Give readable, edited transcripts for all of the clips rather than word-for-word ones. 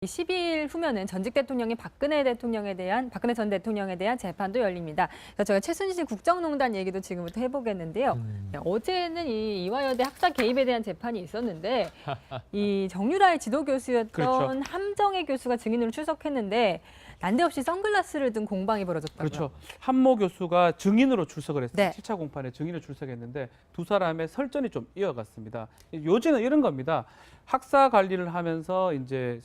10일 후면은 전직 대통령인 박근혜 전 대통령에 대한 재판도 열립니다. 그래서 저희가 최순실 국정농단 얘기도 지금부터 해보겠는데요. 어제는 이 이화여대 학사 개입에 대한 재판이 있었는데 이 정유라의 지도 교수였던 그렇죠. 함정혜 교수가 증인으로 출석했는데 난데없이 선글라스를 든 공방이 벌어졌다고요. 그렇죠. 한모 교수가 증인으로 출석을 했어요. 네. 7차 공판에 증인으로 출석했는데 두 사람의 설전이 좀 이어갔습니다. 요지는 이런 겁니다. 학사 관리를 하면서 이제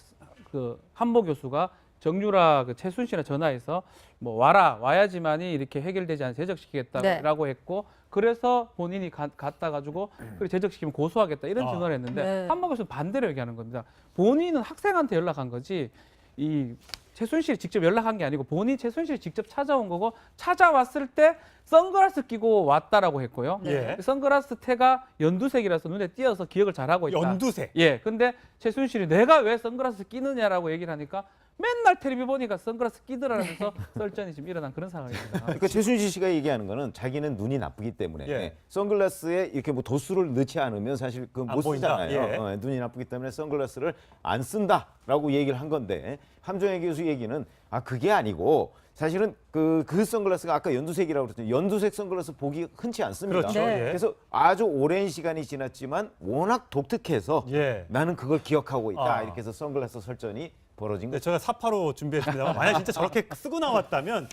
그 한모 교수가 정유라 그 최순실에 전화해서 뭐 와야지만이 이렇게 해결되지 않아 제적시키겠다라고 했고 그래서 본인이 갔다 가지고 그래 제적시키면 고소하겠다 이런 증언을 했는데 네. 한모 교수는 반대로 얘기하는 겁니다. 본인은 학생한테 연락한 거지 이 최순실이 직접 연락한 게 아니고 본인 최순실이 직접 찾아온 거고 찾아왔을 때 선글라스 끼고 왔다라고 했고요. 예. 선글라스 태가 연두색이라서 눈에 띄어서 기억을 잘하고 있다. 연두색. 예. 근데 최순실이 내가 왜 선글라스 끼느냐라고 얘기를 하니까 맨날 텔레비 보니까 선글라스 끼더라면서 썰전이 지금 일어난 그런 상황입니다. 그러니까 최순실 씨가 얘기하는 거는 자기는 눈이 나쁘기 때문에 예. 선글라스에 이렇게 뭐 도수를 넣지 않으면 사실 그 안 못 보인다. 쓰잖아요. 예. 눈이 나쁘기 때문에 선글라스를 안 쓴다라고 얘기를 한 건데 함정혜 교수 얘기는 그게 아니고 사실은 그 선글라스가 아까 연두색이라고 그랬더니 연두색 선글라스 보기 흔치 않습니다. 그렇죠. 네. 예. 그래서 아주 오랜 시간이 지났지만 워낙 독특해서 예. 나는 그걸 기억하고 있다. 아. 이렇게 해서 선글라스 설전이 벌어진 네, 거죠. 제가 사파로 준비했습니다만 만약 진짜 저렇게 쓰고 나왔다면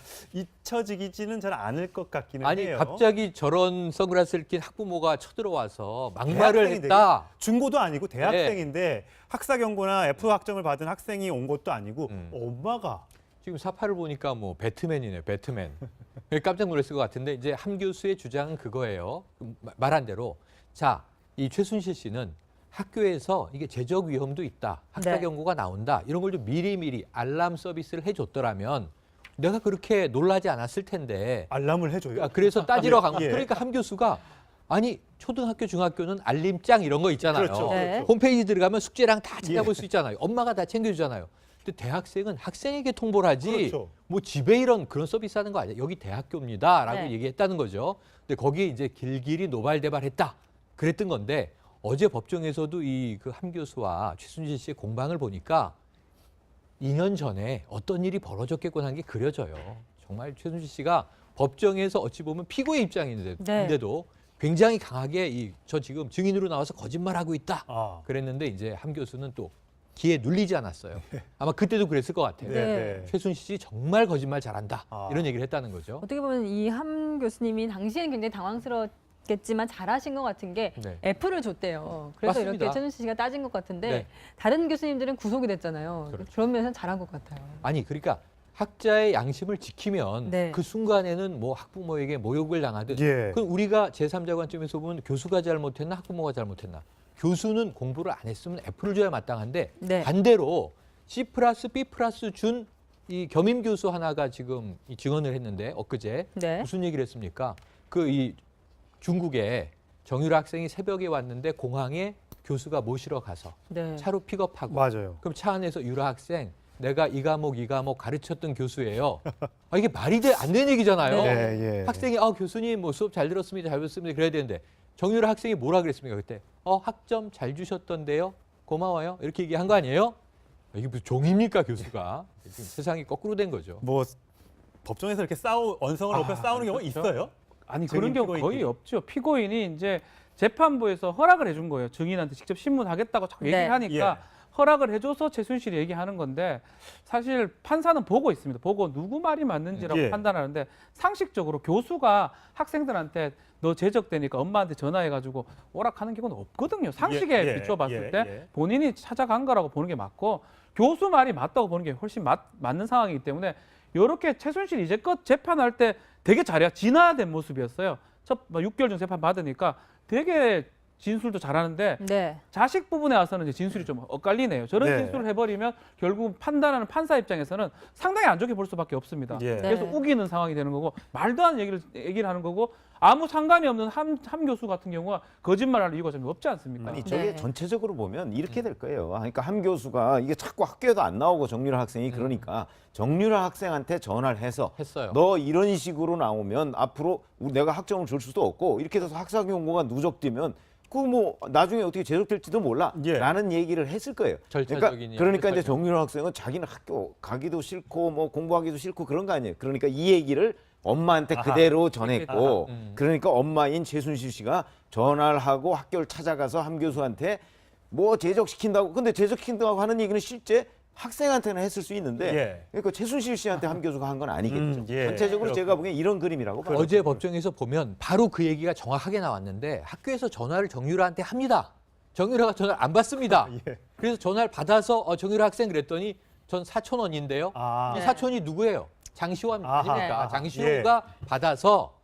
잊혀지지는 잘 않을 것 같기는 아니 해요. 갑자기 저런 선글라스를 낀 학부모가 쳐들어와서 막말을 대학생인데, 했다. 중고도 아니고 대학생인데 학사 경고나 F 학점을 받은 학생이 온 것도 아니고 음. 엄마가 지금 사파를 보니까 뭐 배트맨이네, 배트맨. 깜짝 놀랐을 것 같은데 이제 함 교수의 주장은 그거예요. 말한 대로 자, 이 최순실 씨는 학교에서 이게 재적 위험도 있다. 학사 네. 경고가 나온다. 이런 걸 좀 미리미리 알람 서비스를 해줬더라면 내가 그렇게 놀라지 않았을 텐데. 알람을 해줘요. 그래서 따지러 간 거. 예. 그러니까 함 교수가 아니 초등학교, 중학교는 알림장 이런 거 있잖아요. 그렇죠. 네. 그렇죠. 홈페이지 들어가면 숙제랑 다 찾아볼 예. 수 있잖아요. 엄마가 다 챙겨주잖아요. 근데 대학생은 학생에게 통보를 하지 그렇죠. 뭐 집에 이런 그런 서비스 하는 거 아니야. 여기 대학교입니다라고 네. 얘기했다는 거죠. 근데 거기에 이제 길길이 노발대발했다. 그랬던 건데 어제 법정에서도 이 그 함 교수와 최순실 씨의 공방을 보니까 2년 전에 어떤 일이 벌어졌겠구나 하는 게 그려져요. 정말 최순실 씨가 법정에서 어찌 보면 피고의 입장인데도 굉장히 강하게 저 지금 증인으로 나와서 거짓말하고 있다. 아. 그랬는데 이제 함 교수는 또 기에 눌리지 않았어요. 아마 그때도 그랬을 것 같아요. 네. 네. 최순실 씨 정말 거짓말 잘한다. 아. 이런 얘기를 했다는 거죠. 어떻게 보면 이 함 교수님이 당시에는 굉장히 당황스럽겠지만 잘하신 것 같은 게 네. F를 줬대요. 그래서 맞습니다. 이렇게 최순실 씨가 따진 것 같은데 네. 다른 교수님들은 구속이 됐잖아요. 그렇죠. 그런 면에서는 잘한 것 같아요. 아니 그러니까 학자의 양심을 지키면 네. 그 순간에는 뭐 학부모에게 모욕을 당하든 예. 그럼 우리가 제3자 관점에서 보면 교수가 잘못했나 학부모가 잘못했나 교수는 공부를 안 했으면 F를 줘야 마땅한데 네. 반대로 C 플러스 B 플러스 준 이 겸임 교수 하나가 지금 이 증언을 했는데 엊그제 네. 무슨 얘기를 했습니까? 그 이 중국에 정유라 학생이 새벽에 왔는데 공항에 교수가 모시러 가서 네. 차로 픽업하고 맞아요. 그럼 차 안에서 유라 학생 내가 이 과목 가르쳤던 교수예요. 이게 말이 안 되는 얘기잖아요. 예, 예. 학생이 교수님 뭐 수업 잘 들었습니다. 잘 들었습니다. 그래야 되는데 정유라 학생이 뭐라 그랬습니까 그때? 학점 잘 주셨던데요. 고마워요. 이렇게 얘기한 거 아니에요? 이게 무슨 종입니까 교수가? 지금 세상이 거꾸로 된 거죠. 뭐 법정에서 이렇게 언성을 높여 싸우는 경우가 그렇죠. 있어요? 아니 증인, 그런 경우 거의 피고인끼리. 없죠. 피고인이 이제 재판부에서 허락을 해준 거예요. 증인한테 직접 신문하겠다고 자꾸 얘기를 네. 하니까 허락을 해줘서 최순실이 얘기하는 건데 사실 판사는 보고 있습니다. 보고 누구 말이 맞는지라고 예. 판단하는데 상식적으로 교수가 학생들한테 너 제적되니까 엄마한테 전화해가지고 오락하는 경우는 없거든요. 상식에 예, 예, 비춰봤을 예, 때 예. 본인이 찾아간 거라고 보는 게 맞고 교수 말이 맞다고 보는 게 훨씬 맞는 상황이기 때문에 이렇게 최순실 이제껏 재판할 때 되게 잘해요. 진화된 모습이었어요. 첫 6개월 전 재판 받으니까 되게 진술도 잘하는데 네. 자식 부분에 와서는 이제 진술이 좀 엇갈리네요. 저런 네. 진술을 해버리면 결국 판단하는 판사 입장에서는 상당히 안 좋게 볼 수밖에 없습니다. 예. 그래서 네. 우기는 상황이 되는 거고 말도 안 되는 얘기를 하는 거고 아무 상관이 없는 함 교수 같은 경우가 거짓말할 이유가 좀 없지 않습니까? 아니 저게 네. 전체적으로 보면 이렇게 될 거예요. 그러니까 함 교수가 이게 자꾸 학교에도 안 나오고 정유라 학생이 그러니까 정유라 학생한테 전화를 해서 했어요. 너 이런 식으로 나오면 앞으로 내가 학점을 줄 수도 없고 이렇게 돼서 학사 경고가 누적되면 그 뭐 나중에 어떻게 제속될지도 몰라. 예. 라는 얘기를 했을 거예요. 절차적인 그러니까 이제 절차적인. 정유라 학생은 자기는 학교 가기도 싫고 뭐 공부하기도 싫고 그런 거 아니에요. 그러니까 이 얘기를 엄마한테 아하. 그대로 전했고 아하. 그러니까 엄마인 최순실 씨가 전화를 하고 학교를 찾아가서 함 교수한테 뭐 제적시킨다고. 근데 제적시킨다고 하는 얘기는 실제 학생한테는 했을 수 있는데 예. 그러니까 최순실 씨한테 함 교수가 한 건 아니겠죠. 예. 전체적으로 제가 보기엔 이런 그림이라고 봐요. 어제 법정에서 보면 바로 그 얘기가 정확하게 나왔는데 학교에서 전화를 정유라한테 합니다. 정유라가 전화를 안 받습니다. 예. 그래서 전화를 받아서 정유라 학생 그랬더니 전 사촌 언니인데요. 아. 이 사촌이 누구예요? 장시호 아하. 아닙니까? 네. 장시호가 받아서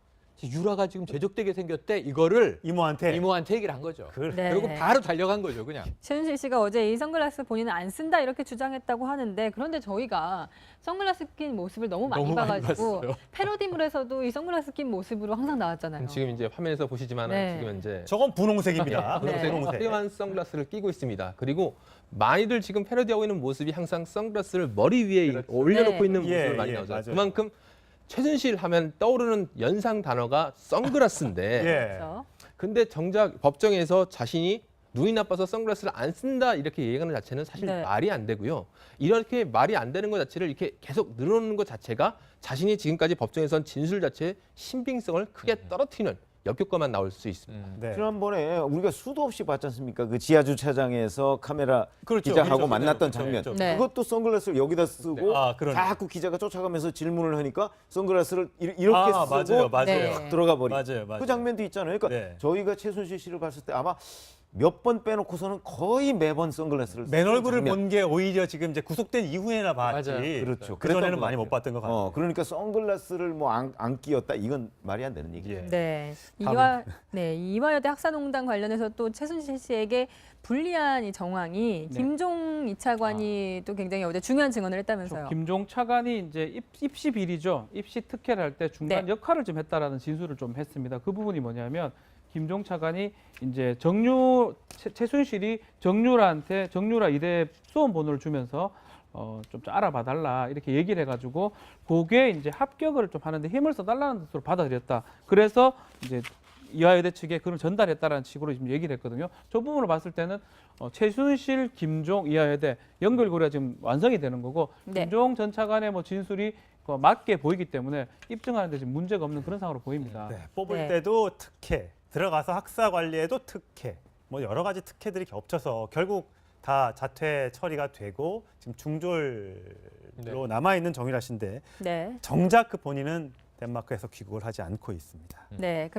유라가 지금 제적되게 생겼대. 이거를 이모한테. 이모한테 얘기를 한 거죠. 네. 그리고 바로 달려간 거죠, 그냥. 최순실 씨가 어제 이 선글라스 본인은 안 쓴다 이렇게 주장했다고 하는데 그런데 저희가 선글라스 낀 모습을 너무 많이 너무 많이 봐가지고 봤어요. 패러디물에서도 이 선글라스 낀 모습으로 항상 나왔잖아요. 지금 이제 화면에서 보시지만 네. 지금 이제 저건 분홍색입니다. 네. 분홍색. 화려한 선글라스를 끼고 있습니다. 그리고 많이들 지금 패러디하고 있는 모습이 항상 선글라스를 머리 위에 올려놓고 네. 있는 모습을 예, 많이 예, 나오죠. 맞아요. 그만큼 최순실 하면 떠오르는 연상 단어가 선글라스인데 예. 그렇죠. 근데 정작 법정에서 자신이 눈이 나빠서 선글라스를 안 쓴다 이렇게 얘기하는 자체는 사실 네. 말이 안 되고요. 이렇게 말이 안 되는 것 자체를 이렇게 계속 늘어놓는 것 자체가 자신이 지금까지 법정에선 진술 자체의 신빙성을 크게 떨어뜨리는 역효과만 나올 수 있습니다. 네. 지난번에 우리가 수도 없이 봤지 않습니까? 그 지하 주차장에서 카메라 그렇죠. 기자하고 그렇죠. 만났던 그렇죠. 장면. 그렇죠. 네. 그것도 선글라스를 여기다 쓰고 아, 그러네. 자꾸 기자가 쫓아가면서 질문을 하니까 선글라스를 이렇게 아, 쓰고 맞아요. 네. 맞아요. 들어가 버리. 맞아요. 맞아요. 그 장면도 있잖아요. 그러니까 네. 저희가 최순실 씨를 봤을 때 아마 몇 번 빼놓고서는 거의 매번 선글라스를 맨 쓰는 얼굴을 장면. 본 게 오히려 지금 이제 구속된 이후에나 봤지. 맞아요. 그렇죠. 그 전에는 그랬던 많이 것 못 봤던 것 같아요. 그러니까 선글라스를 뭐 안 끼었다 이건 말이 안 되는 얘기죠. 예. 네. 다음은- 이화여대 학사농단 관련해서 또 최순실 씨에게 불리한 이 정황이 네. 김종 이차관이 또 굉장히 어제 중요한 증언을 했다면서요. 김종 차관이 이제 입시 비리죠. 입시 특혜를 할 때 중간 네. 역할을 좀 했다라는 진술을 좀 했습니다. 그 부분이 뭐냐면 김종 차관이 이제 최순실이 정유라한테 이대 수험 번호를 주면서 좀 알아봐 달라 이렇게 얘기를 해가지고 그게 이제 합격을 좀 하는데 힘을 써달라는 뜻으로 받아들였다. 그래서 이제 이화여대 측에 그걸 전달했다라는 식으로 지금 얘기를 했거든요. 저 부분을 봤을 때는 최순실, 김종, 이화여대 연결고리가 지금 완성이 되는 거고 네. 김종 전 차관의 뭐 진술이 맞게 보이기 때문에 입증하는데 지금 문제가 없는 그런 상황으로 보입니다. 네, 뽑을 네. 때도 특혜, 들어가서 학사 관리에도 특혜, 뭐 여러 가지 특혜들이 겹쳐서 결국 다 자퇴 처리가 되고 지금 중졸로 남아 있는 정유라 씨인데 네. 정작 그 본인은 덴마크에서 귀국을 하지 않고 있습니다. 네.